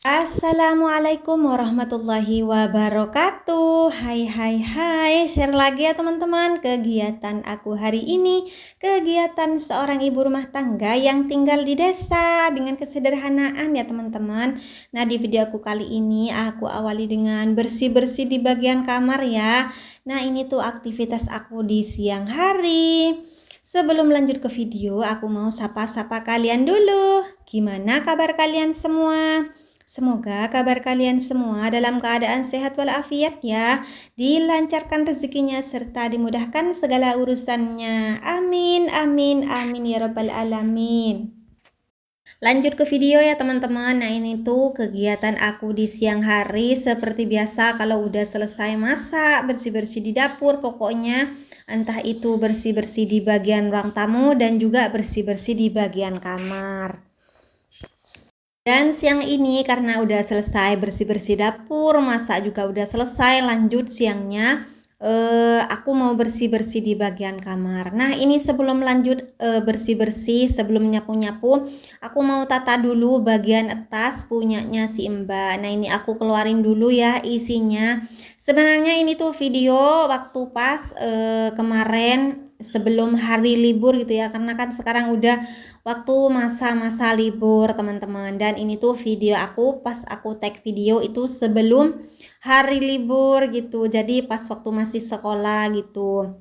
Assalamualaikum warahmatullahi wabarakatuh. Hai, share lagi ya teman-teman kegiatan aku hari ini. Kegiatan seorang ibu rumah tangga yang tinggal di desa dengan kesederhanaan ya teman-teman. Nah, di video aku kali ini aku awali dengan bersih-bersih di bagian kamar ya. Nah, ini tuh aktivitas aku di siang hari. Sebelum lanjut ke video, aku mau sapa-sapa kalian dulu. Gimana kabar kalian semua? Semoga kabar kalian semua dalam keadaan sehat walafiat ya, dilancarkan rezekinya serta dimudahkan segala urusannya. Amin, amin, amin ya rabbal alamin. Lanjut ke video ya teman-teman. Nah, ini tuh kegiatan aku di siang hari. Seperti biasa kalau udah selesai masak, bersih-bersih di dapur, pokoknya entah itu bersih-bersih di bagian ruang tamu dan juga bersih-bersih di bagian kamar. Dan siang ini karena udah selesai bersih-bersih dapur, masak juga udah selesai, lanjut siangnya aku mau bersih-bersih di bagian kamar. Nah, ini sebelum lanjut bersih-bersih, sebelum nyapu-nyapu, aku mau tata dulu bagian atas punyanya si Mbak. Nah, ini aku keluarin dulu ya isinya. Sebenarnya ini tuh video waktu pas kemarin sebelum hari libur gitu ya, karena kan sekarang udah waktu masa-masa libur teman-teman. Dan ini tuh video aku pas aku tag video itu sebelum hari libur gitu, jadi pas waktu masih sekolah gitu.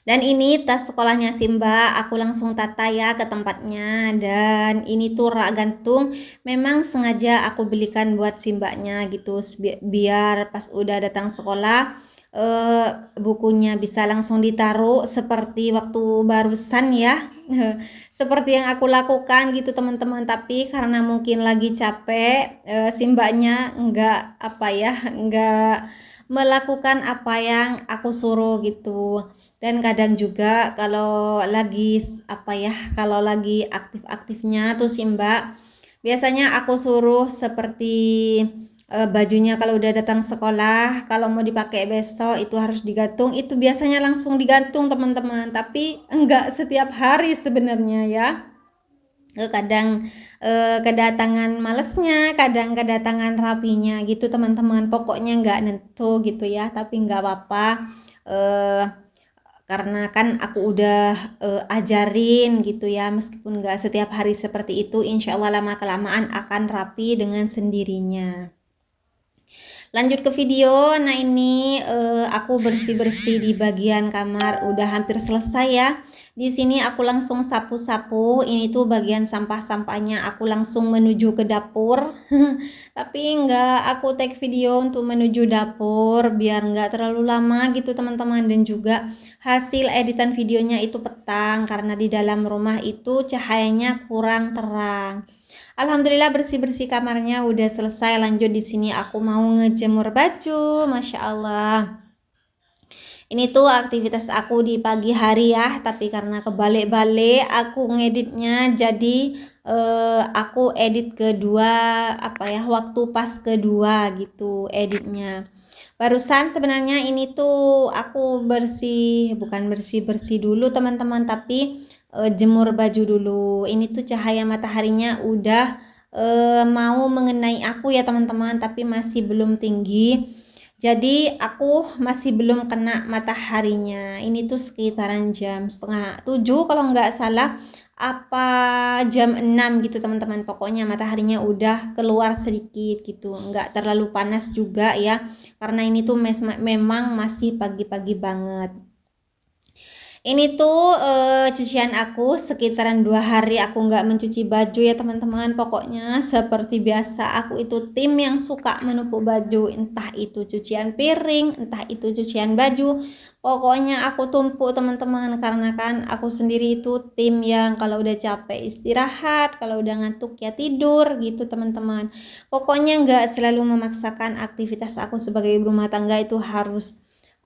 Dan ini tas sekolahnya si Mbak, aku langsung tata ya ke tempatnya. Dan ini tuh rak gantung, memang sengaja aku belikan buat si Mbaknya gitu, biar pas udah datang sekolah bukunya bisa langsung ditaruh seperti waktu barusan ya. Seperti yang aku lakukan gitu teman-teman. Tapi karena mungkin lagi capek, si Mbaknya enggak melakukan apa yang aku suruh gitu. Dan kadang juga kalau lagi aktif-aktifnya tuh si Mbak, biasanya aku suruh seperti bajunya kalau udah datang sekolah, kalau mau dipakai besok itu harus digantung, itu biasanya langsung digantung teman-teman. Tapi enggak setiap hari sebenarnya ya. Kadang kedatangan malesnya, kadang kedatangan rapinya gitu teman-teman. Pokoknya enggak nentu gitu ya, tapi enggak apa-apa. Karena kan aku udah ajarin gitu ya, meskipun enggak setiap hari seperti itu, insya Allah lama-kelamaan akan rapi dengan sendirinya. Lanjut ke video. Nah, ini aku bersih-bersih di bagian kamar udah hampir selesai ya. Di sini aku langsung sapu-sapu. Ini tuh bagian sampah-sampahnya aku langsung menuju ke dapur. Tapi enggak aku take video untuk menuju dapur biar enggak terlalu lama gitu teman-teman. Dan juga hasil editan videonya itu petang karena di dalam rumah itu cahayanya kurang terang. Alhamdulillah bersih-bersih kamarnya udah selesai. Lanjut di sini aku mau ngejemur baju. Masya Allah. Ini tuh aktivitas aku di pagi hari ya, tapi karena kebalik-balik aku ngeditnya, jadi aku edit kedua waktu pas kedua gitu editnya. Barusan sebenarnya ini tuh aku bukan bersih-bersih dulu teman-teman, tapi jemur baju dulu. Ini tuh cahaya mataharinya udah mau mengenai aku ya teman-teman, tapi masih belum tinggi. Jadi aku masih belum kena mataharinya. Ini tuh sekitaran jam setengah 7 kalau nggak salah, apa jam 6 gitu teman-teman. Pokoknya mataharinya udah keluar sedikit gitu, nggak terlalu panas juga ya, karena ini tuh memang masih pagi-pagi banget. Ini tuh cucian aku sekitaran 2 hari aku nggak mencuci baju ya teman-teman. Pokoknya seperti biasa aku itu tim yang suka menumpuk baju, entah itu cucian piring, entah itu cucian baju. Pokoknya aku tumpuk teman-teman, karena kan aku sendiri itu tim yang kalau udah capek istirahat, kalau udah ngantuk ya tidur gitu teman-teman. Pokoknya nggak selalu memaksakan aktivitas aku sebagai ibu rumah tangga itu harus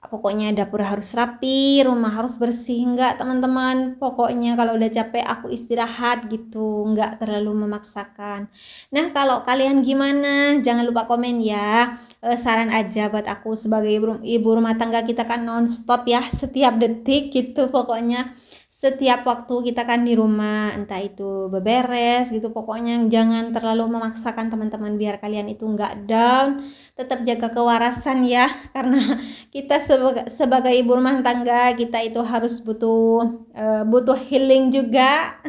Pokoknya dapur harus rapi, rumah harus bersih, enggak teman-teman. Pokoknya kalau udah capek aku istirahat gitu, enggak terlalu memaksakan. Nah, kalau kalian gimana? Jangan lupa komen ya. Saran aja buat aku sebagai ibu rumah tangga, kita kan nonstop ya, setiap detik gitu pokoknya. Setiap waktu kita kan di rumah, entah itu beberes gitu, pokoknya jangan terlalu memaksakan teman-teman, biar kalian itu enggak down. Tetap jaga kewarasan ya, karena kita sebagai ibu rumah tangga, kita itu harus butuh healing juga,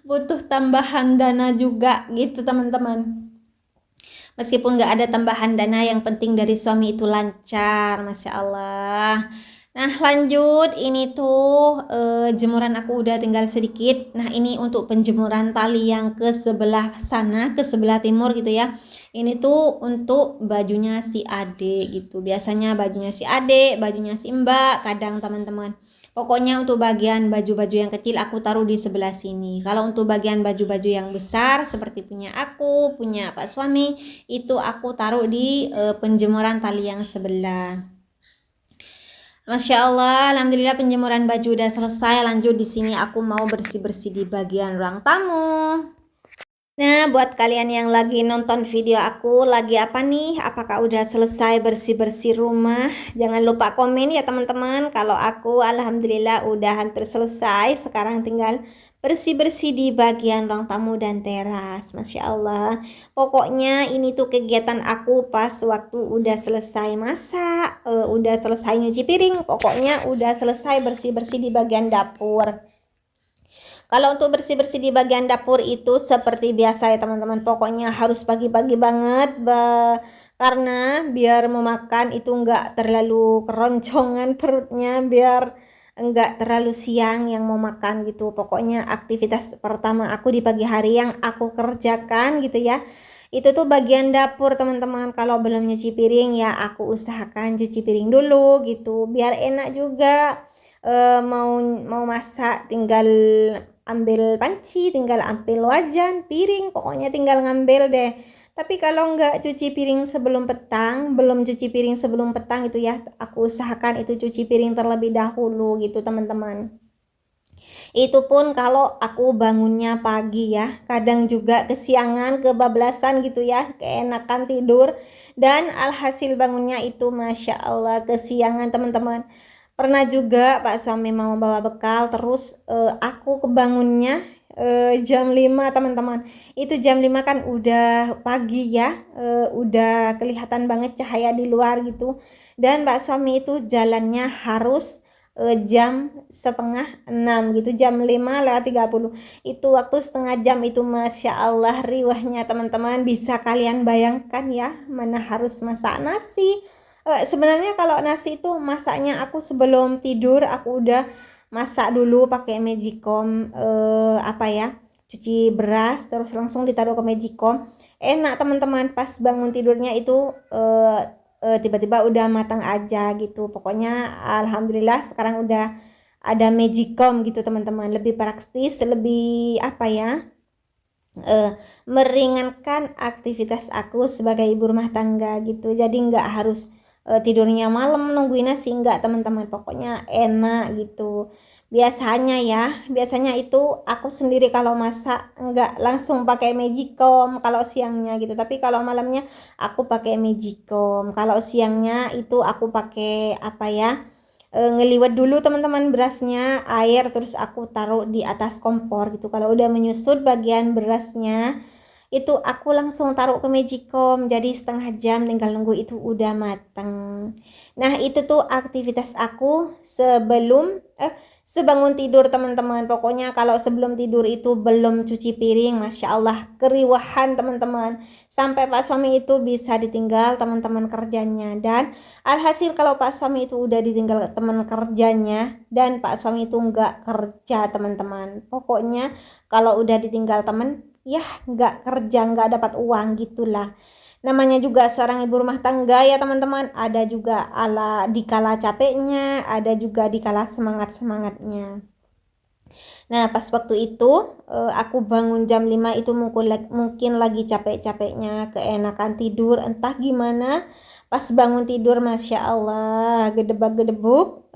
butuh tambahan dana juga gitu teman-teman. Meskipun nggak ada tambahan dana, yang penting dari suami itu lancar, Masya Allah. Nah lanjut, ini tuh jemuran aku udah tinggal sedikit. Nah ini untuk penjemuran tali yang ke sebelah sana, ke sebelah timur gitu ya. Ini tuh untuk bajunya si Ade gitu. Biasanya bajunya si Ade, bajunya si Mbak, kadang teman-teman. Pokoknya untuk bagian baju-baju yang kecil aku taruh di sebelah sini. Kalau untuk bagian baju-baju yang besar seperti punya aku, punya Pak suami, itu aku taruh di penjemuran tali yang sebelah. Masya Allah, alhamdulillah penjemuran baju udah selesai. Lanjut, di sini aku mau bersih-bersih di bagian ruang tamu. Nah, buat kalian yang lagi nonton video aku, lagi apa nih? Apakah udah selesai bersih-bersih rumah? Jangan lupa komen ya teman-teman. Kalau aku alhamdulillah udah hampir selesai. Sekarang tinggal bersih-bersih di bagian ruang tamu dan teras. Masya Allah. Pokoknya ini tuh kegiatan aku pas waktu udah selesai masak, udah selesai nyuci piring. Pokoknya udah selesai bersih-bersih di bagian dapur. Kalau untuk bersih-bersih di bagian dapur itu seperti biasa ya teman-teman. Pokoknya harus pagi-pagi banget, karena biar mau makan itu enggak terlalu keroncongan perutnya, biar enggak terlalu siang yang mau makan gitu. Pokoknya aktivitas pertama aku di pagi hari yang aku kerjakan gitu ya, itu tuh bagian dapur teman-teman. Kalau belum nyuci piring ya aku usahakan cuci piring dulu gitu, biar enak juga. Mau masak tinggal ambil panci, tinggal ambil wajan, piring, pokoknya tinggal ngambil deh. Tapi kalau nggak cuci piring sebelum petang, belum cuci piring sebelum petang itu ya, aku usahakan itu cuci piring terlebih dahulu gitu teman-teman. Itu pun kalau aku bangunnya pagi ya, kadang juga kesiangan, kebablasan gitu ya, keenakan tidur, dan alhasil bangunnya itu Masya Allah kesiangan teman-teman. Pernah juga Pak suami mau bawa bekal, terus aku kebangunnya jam 5 teman-teman. Itu jam 5 kan udah pagi ya, udah kelihatan banget cahaya di luar gitu. Dan Pak suami itu jalannya harus jam setengah 6 gitu, jam 5:30. Itu waktu setengah jam itu Masya Allah riwahnya teman-teman, bisa kalian bayangkan ya, mana harus masak nasi. Sebenarnya kalau nasi itu masaknya aku sebelum tidur, aku udah masak dulu pakai magicom, apa ya, cuci beras terus langsung ditaruh ke magicom. Enak teman-teman, pas bangun tidurnya itu tiba-tiba udah matang aja gitu. Pokoknya alhamdulillah sekarang udah ada magicom gitu teman-teman, lebih praktis, lebih apa ya, meringankan aktivitas aku sebagai ibu rumah tangga gitu. Jadi nggak harus tidurnya malam nungguin nasi, enggak teman-teman, pokoknya enak gitu. Biasanya itu aku sendiri kalau masak enggak langsung pakai magicom kalau siangnya gitu, tapi kalau malamnya aku pakai magicom. Kalau siangnya itu aku pakai apa ya, ngeliwet dulu teman-teman berasnya, air, terus aku taruh di atas kompor gitu. Kalau udah menyusut bagian berasnya itu aku langsung taruh ke magicom, jadi setengah jam tinggal nunggu itu udah mateng. Nah itu tuh aktivitas aku sebangun tidur teman-teman. Pokoknya kalau sebelum tidur itu belum cuci piring, Masya Allah keriwahan teman-teman, sampai Pak suami itu bisa ditinggal teman-teman kerjanya. Dan alhasil kalau Pak suami itu udah ditinggal teman kerjanya dan Pak suami itu nggak kerja teman-teman, pokoknya kalau udah ditinggal teman ya nggak kerja, nggak dapat uang gitulah. Namanya juga seorang ibu rumah tangga ya teman-teman, ada juga dikala capeknya, ada juga dikala semangat-semangatnya. Nah pas waktu itu aku bangun jam 5 itu mungkin lagi capek-capeknya, keenakan tidur entah gimana. Pas bangun tidur, Masya Allah, gedebak-gedebuk.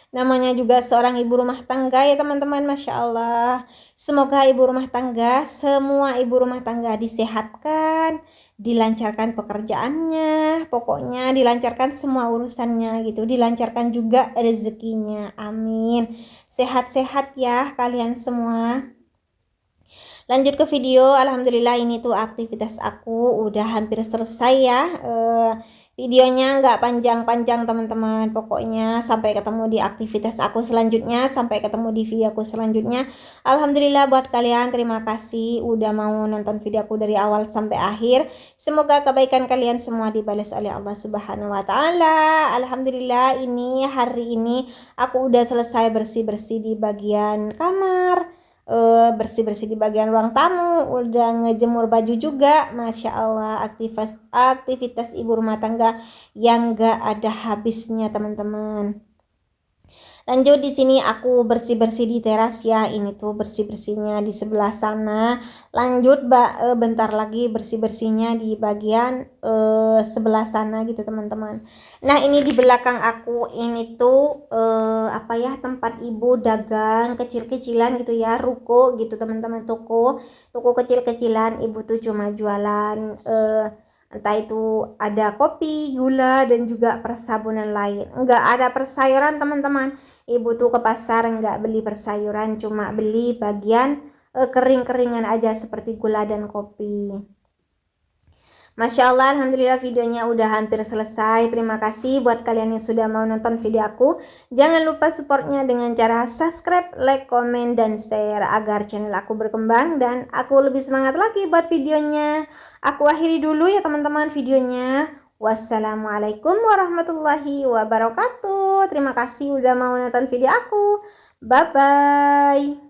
Namanya juga seorang ibu rumah tangga ya teman-teman, Masya Allah. Semoga ibu rumah tangga, semua ibu rumah tangga disehatkan, dilancarkan pekerjaannya, pokoknya dilancarkan semua urusannya gitu, dilancarkan juga rezekinya, amin. Sehat-sehat ya kalian semua. Lanjut ke video, alhamdulillah ini tuh aktivitas aku udah hampir selesai ya. Videonya nggak panjang-panjang teman-teman, pokoknya sampai ketemu di aktivitas aku selanjutnya, sampai ketemu di video aku selanjutnya. Alhamdulillah buat kalian, terima kasih udah mau nonton video aku dari awal sampai akhir. Semoga kebaikan kalian semua dibalas oleh Allah Subhanahu wa Ta'ala. Alhamdulillah ini hari ini aku udah selesai bersih-bersih di bagian kamar, bersih-bersih di bagian ruang tamu, udah ngejemur baju juga. Masya Allah, aktivitas ibu rumah tangga yang gak ada habisnya teman-teman. Lanjut di sini aku bersih-bersih di teras ya. Ini tuh bersih-bersihnya di sebelah sana. Lanjut bentar lagi bersih-bersihnya di bagian sebelah sana gitu teman-teman. Nah, ini di belakang aku ini tuh apa ya, tempat ibu dagang kecil-kecilan gitu ya, ruko gitu teman-teman, toko kecil-kecilan. Ibu tuh cuma jualan entah itu ada kopi, gula, dan juga persabunan lain. Enggak ada persayuran teman-teman. Ibu tuh ke pasar enggak beli persayuran, cuma beli bagian kering-keringan aja seperti gula dan kopi. Masya Allah, alhamdulillah videonya udah hampir selesai. Terima kasih buat kalian yang sudah mau nonton video aku. Jangan lupa supportnya dengan cara subscribe, like, komen, dan share agar channel aku berkembang dan aku lebih semangat lagi buat videonya. Aku akhiri dulu ya teman-teman videonya. Wassalamualaikum warahmatullahi wabarakatuh. Terima kasih udah mau nonton video aku. Bye-bye.